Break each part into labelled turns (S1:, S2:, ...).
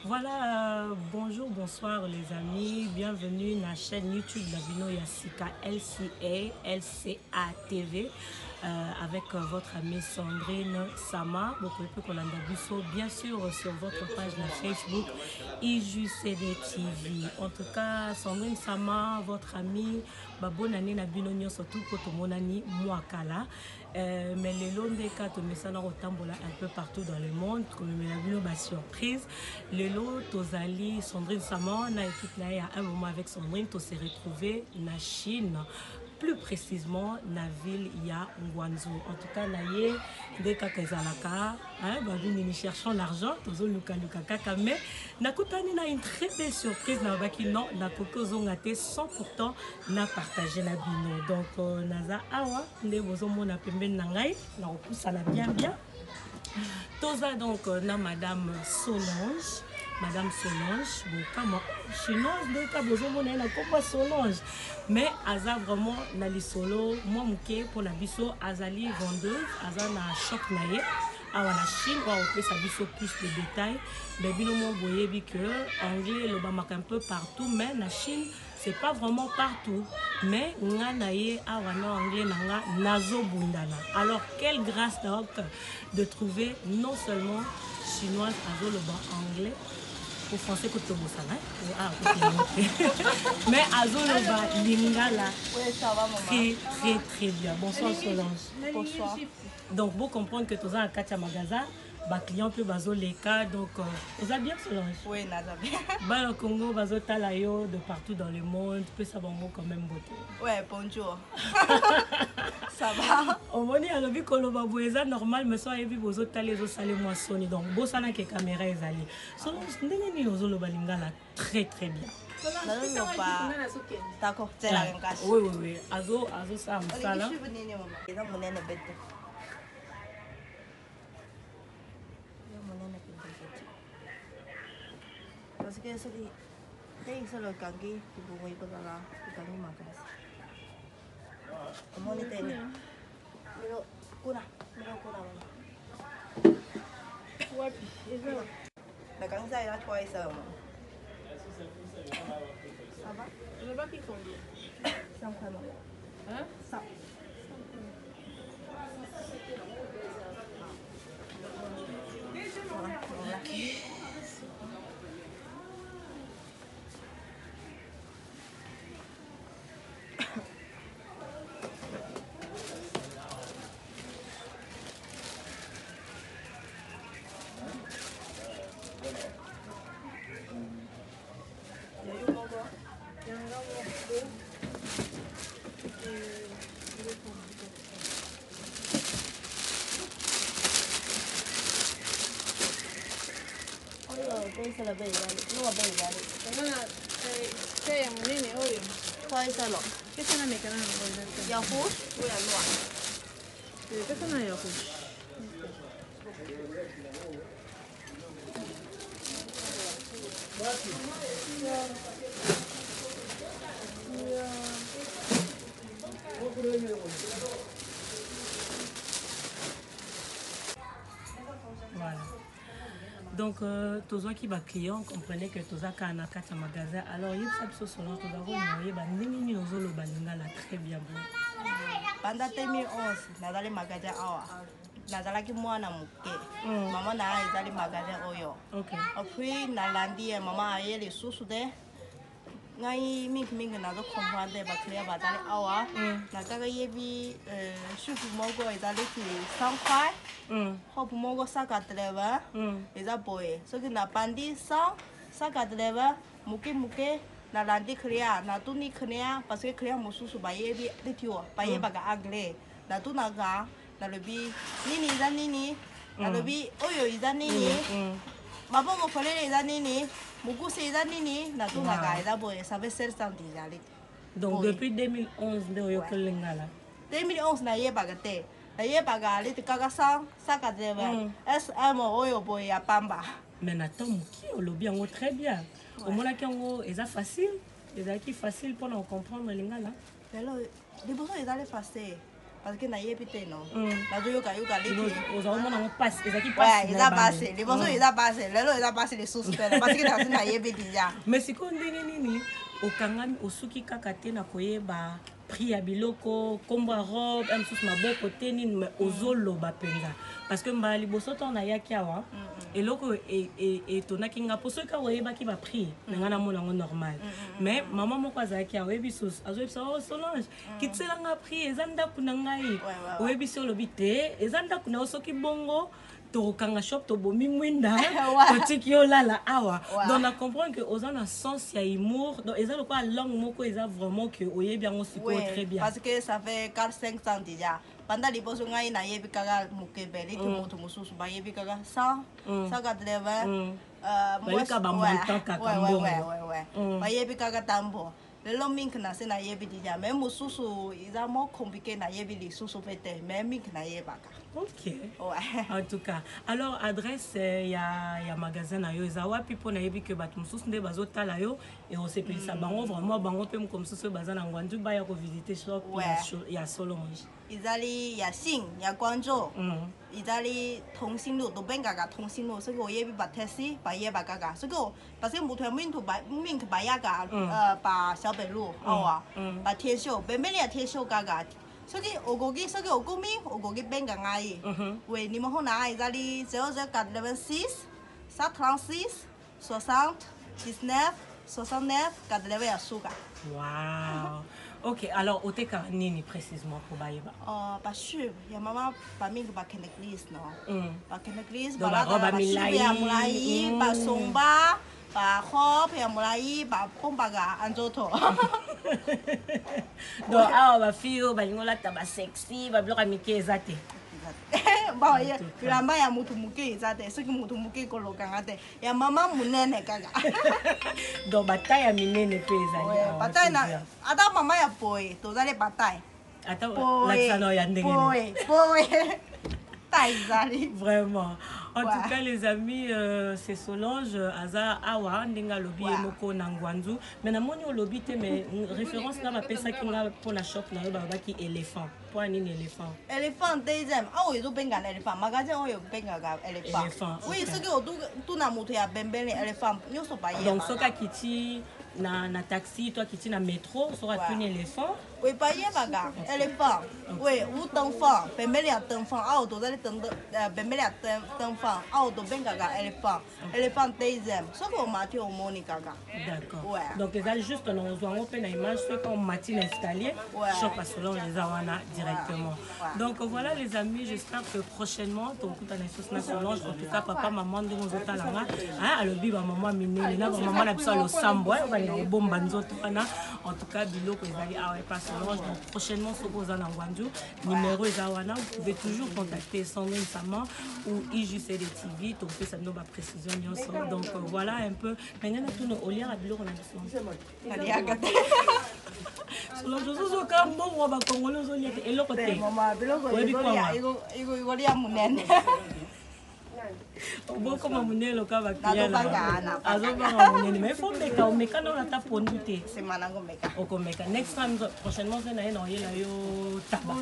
S1: Voilà, bonjour, bonsoir les amis, bienvenue dans la chaîne YouTube Labino Yassika LCA TV avec votre amie Sandrine Sama. Vous pouvez Kolanda Bisso, bien sûr sur votre page de Facebook IJCD TV. En tout cas, Sandrine Sama, votre amie, bonne année Nabino surtout pour tout mon ami Mouakala. Mais les longs des cas, tout ça un peu partout dans le monde, comme une surprise. Le lot, Tozali, Sandrine Sama, on a été là il y a un moment avec Sandrine, on s'est retrouvé en Chine. Plus précisément, la ville ya Ngwanzu. En tout cas, naye des kakazalaka, nous cherchons l'argent, tozo luka kaka, mais nakutani na une très belle surprise na baki non na koko zongate sans pourtant na partager la bino. Donc naza awa nde bozo mona pembeni na ngai na okusa na bien. Toza donc na Madame Solange. Madame Solange, bon, comme chinoise, donc à Solange. Mais Aza vraiment na li solo, moi mouké pour la biso Azali vendeuse, Aza na shop naye. À la Chine, on peut savoir plus de détails. Mais bien au voyez que anglais le bas un peu partout, mais la Chine c'est pas vraiment partout. Mais on a naye à anglais nanga nazo bundana. Alors quelle grâce donc de trouver non seulement chinoise à le bas anglais. Au français que tu mais Azoloba Lingala très bien. Bonsoir Solange.
S2: Bonsoir.
S1: Donc vous comprenez que tu as un Katia Magaza, client peut bazo les cas donc vous avez bien Solange.
S2: Oui, nada bien.
S1: Bah le Congo bazo talayo de partout dans le monde, peut savoir mot quand même beauté.
S2: Ouais, bonjour. Ça va?
S1: Au moment où on a vu que le baboueza normal mais soit ebi bozo talé zo salé moissonné donc bossa na que caméra est allée. Solange ndenge ni ozo lo balingala très bien.
S2: D'accord, c'est la même chose.
S1: Oui. Azo ça ça là.
S2: Parce que c'est le gangi qui vous voyez pas là, le gangi magas. Comment est-ce que Miro kuna. La gangi ça il a trois ça. Ça va?
S3: Je ne sais pas qui combien.
S2: 100 块 maman.
S3: Hein?
S2: 100. Voilà. C'est la belle, nous la belle.
S3: C'est un monnaie, oyo.
S2: Quoi est-ce là?
S3: Qu'est-ce qu'on a mis quand même?
S2: Il y a rouge ou il y a noir?
S3: Qu'est-ce qu'on a eu rouge?
S1: Voilà. Donc, tous qui va client comprenez que tous à un magasin. Alors, il y a ça sur l'autre d'abord, il y a ni nos le balingala très bien bon.
S2: Pendant 2011, dans les magasins awa. Nazalaki mwana muke. Maman na izali magasin oyo.
S1: OK.
S2: Après nalandi maman aye les sous de ngai mingi nazo comprendre ba client bazali awa. Nakaka yebi choufu moko ezali ki 100 块. Hop moko 180. Eza boye. Soki na pandi 100 180 muke nalandi client na tuni client parce que client mosusu ba yebi letio ba yeba ga anglais. Na tunaga nalobi nini eza nini nalobi oyo eza nini mabongo folele eza nini mukuse eza nini natunaka eza boye ça fait 700 déjà.
S1: Donc depuis 2011 nde oyokeleli ngala
S2: 2011 nayebaka te nayebaka aliti kaka 100 180 SM oyo boye ya pamba
S1: mais natan moki olobi yango très bien omonaki yango eza facile ezalaki facile mpona comprendre lingala
S2: lelo liboso ezali facile parce que na yebi te non na zo yoka leki
S1: ozomona ngo passe ezaki
S2: ouais
S1: passe
S2: eza base liboso eza base lelo eza base lisusu te parce que na yebi déjà
S1: mais sikoyo ndenge nini okangami osuki kaka te na koyeba prix ya biloko kombo ya robe mosusu maboko te nini mais ozoloba mpenza parce que mbala liboso ntango nayaki awa eloko etonaki nga mpo soki awa oyebaki baprix na ngai namona yango normal mais mama moko azalaki awa oyebi susu azoyebisa o Solange kitiselanga prix eza ndako na ngai oyebisi olobi te eza ndako na yo soki bongo tokanga shop tobomi mwinda totiki olala awa donc na comprendre que oza na sens ya humour donc eza lokola langue moko eza vraiment que oyebi yango sikoyo très bien
S2: parce que ça fait 4-5 ans déjà pendant liboso ngai nayebi kaka mokebele ki moto mosusu bayebi kaka 100 180
S1: bayeka bamontant kaka mbongo
S2: bayebi kaka tambo lelo mingi na se nayebi déjà mais mosusu eza mo compliqué nayebi lisusu mpe te mais mingi nayebaka.
S1: Ok. Ouais. En tout cas, alors adresse ya magasin na yo eza wapi po nayebi que bato mosusu nde bazotala yo et on sepelisa bango vraiment bango mpe comme mosusu baza na Ngwanzu baya ko visiter shop ya Solange.
S2: Izali ya Sing ya Guangzhou. Izali Tongxinglu to bengaka Tongxinglu soki oyebi ba taxi ba yeba kaka soki parce que moto ya mintu ba yaga ba Xiao北路awa ba Tianxiu bembele ya Tianxiu kaka soki ogogi soki ogumi ogogi benga ngai we ni mo hona izali 0086 136 60 19 69 89 ya suka.
S1: Wow. Ok, alors au teka nini précisément pour Baïba?
S2: Pas sûr, il y a maman pas mis que bakende église non. Bakende église,
S1: donc la robe
S2: amilai, ba somba, ba robe ya mulai, ba pombaga anzoto.
S1: Donc ah ba fille ba lingola taba sexy, ba bloka mike ezate.
S2: Ba ya bilamba ya mutu muke ezate, soki mutu muke koloka ngate. Ya mama munene kaka.
S1: Donc bataille ya minene pe ezali.
S2: Bataille na ata mama ya boy, tozale bataille.
S1: Ata l'accent ya ndenge.
S2: Boy.
S1: Vraiment. En tout cas, les amis, c'est Solange Aza Awa Ndenga Lobby et Moko Nangwanzu. Mais na moni au lobby te mais référence là m'appelle ça qui nga pour la shop na ba qui éléphant. Pour un éléphant.
S2: Éléphant deuxième. Ah oui, tu benga éléphant. Magasin oh yo benga éléphant. Oui, ce que tu na moto ya bembele éléphant. Nyoso ba ye.
S1: Donc soka kiti na taxi, toi kiti na métro, sera un éléphant.
S2: Oui, ba ye baga éléphant. Oui, ou d'enfant, bembele ya d'enfant. Ah, tu dali bembele ya d'enfant. Ah, tu benga éléphant. Éléphant deuxième. Ce que mati au Monica.
S1: D'accord. Donc ils allaient juste on voit on peine image ce qu'on mati installé. Shop à Solange les awana directement. Donc voilà les amis, j'espère que prochainement ton coup à Solange en tout cas papa maman de nos otalanga hein à lobby ba maman minene na maman na biso lo sambo on va les bomba nzoto wana en tout cas biloko ezali ah ouais pas Solange donc prochainement ce que na Ngwanzu numéro ezawana vous pouvez toujours contacter Sandrine Sama ou IJCD TV donc ça nous va précision nyonso donc voilà un peu maintenant tout nos olier à biloko na biso Solange zo ka mbongo ba kongolo zo liete eloko te
S2: mama biloko iko lia munene
S1: Boko mamunelo ka bakiela azobanga munene mais faut meka o meka na ta pondu te
S2: c'est manango meka
S1: oko meka next time prochainement c'est na yela yo taba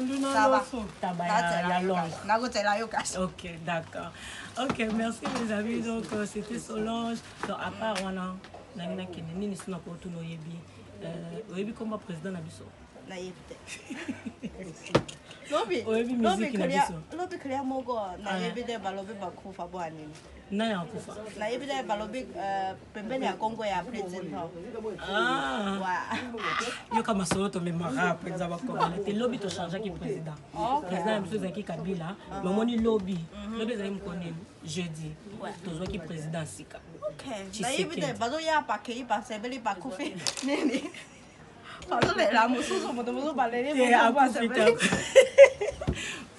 S1: taba ya Londres
S2: na go tela yo kasi.
S1: OK d'accord. OK merci les amis donc c'était Solange donc à part wana na kene nini sina ko tuno yebi oyebi comme président na biso
S2: na yebite lobi kriya moko na yebite balobi bakufa bwanini
S1: na ya kufa
S2: na yebite balobi pembeni ya Kongo ya president
S1: yo kama solo to memara penza bakongole te lobi to changer ki président président biso zaki Kabila momoni lobi ezali mkoneni jeudi tozwa ki président sika
S2: na yebite bazo ya pakei basebeli bakufi nini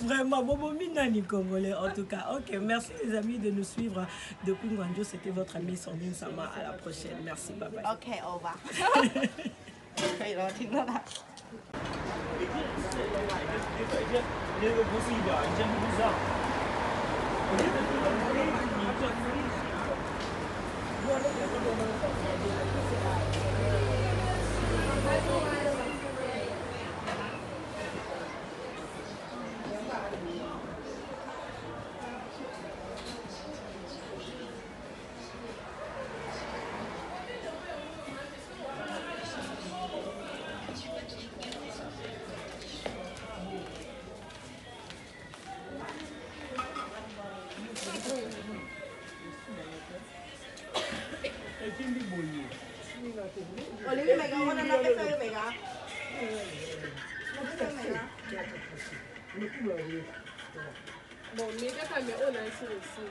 S1: Vraiment, Bobo Minani Congolais en tout cas. Ok, merci les amis de nous suivre depuis Ngwanzu. C'était votre ami Sandrine Sama. À la prochaine. Merci, bye bye.
S2: Ok, au revoir. olingi mega wana na pesa yo mega
S3: Bon, mais quand même, on a ici aussi.